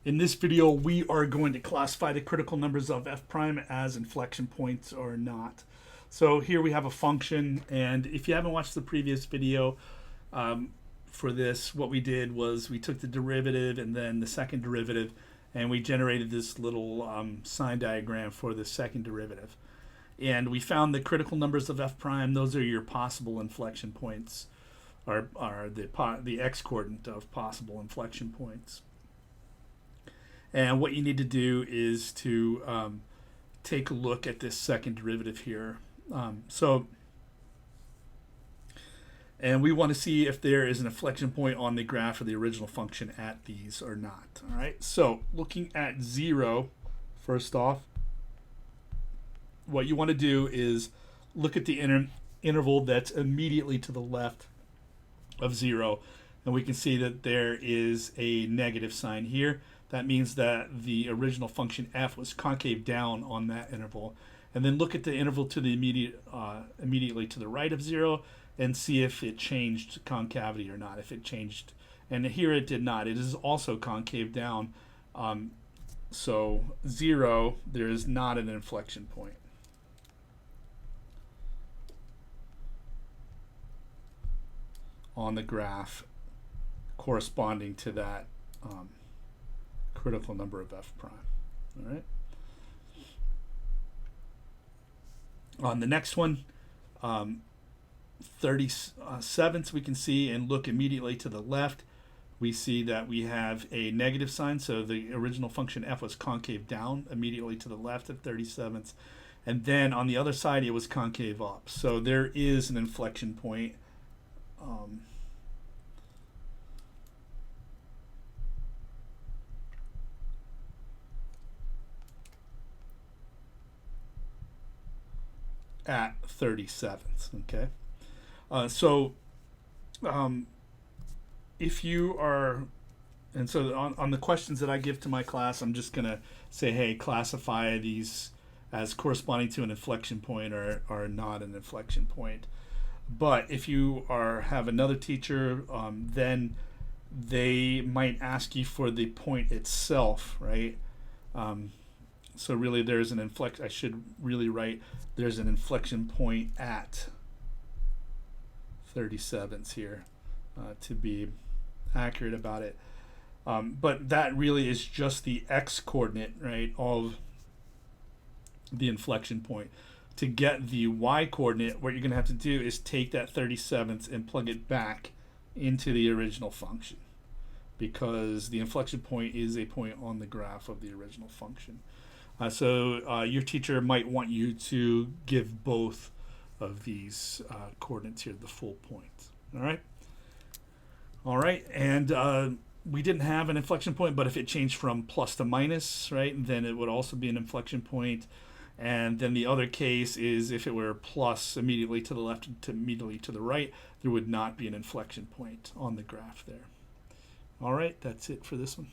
In this video, we are going to classify the critical numbers of f prime as inflection points or not. So here we have a function, and if you haven't watched the previous video for this, what we did was we took the derivative and then the second derivative, and we generated this little sign diagram for the second derivative. And we found the critical numbers of f prime. Those are your possible inflection points, are the x coordinate of possible inflection points. And what you need to do is to take a look at this second derivative here. And we want to see if there is an inflection point on the graph of the original function at these or not. All right. So looking at 0, first off, what you want to do is look at the interval that's immediately to the left of 0. And we can see that there is a negative sign here. That means that the original function f was concave down on that interval. And then look at the interval to the immediately to the right of 0 and see if it changed concavity or not. If it changed, and here it did not. It is also concave down. So 0, there is not an inflection point. On the graph corresponding to that critical number of f prime. All right. On the next one, 37ths, we can see and look immediately to the left. We see that we have a negative sign, so the original function f was concave down immediately to the left at 37ths. And then on the other side, it was concave up. So there is an inflection point. At 37ths, okay? If you are, and so on the questions that I give to my class, I'm just gonna say, hey, classify these as corresponding to an inflection point or not an inflection point. But if you have another teacher, then they might ask you for the point itself, right? So really there's an I should really write there's an inflection point at 37ths here to be accurate about it. But that really is just the x coordinate, right, of the inflection point. To get the y coordinate, what you're going to have to do is take that 37ths and plug it back into the original function, because the inflection point is a point on the graph of the original function. So your teacher might want you to give both of these coordinates here, the full point. All right, and we didn't have an inflection point, but if it changed from plus to minus, right, then it would also be an inflection point. And then the other case is if it were plus immediately to the left to immediately to the right, there would not be an inflection point on the graph there. All right, that's it for this one.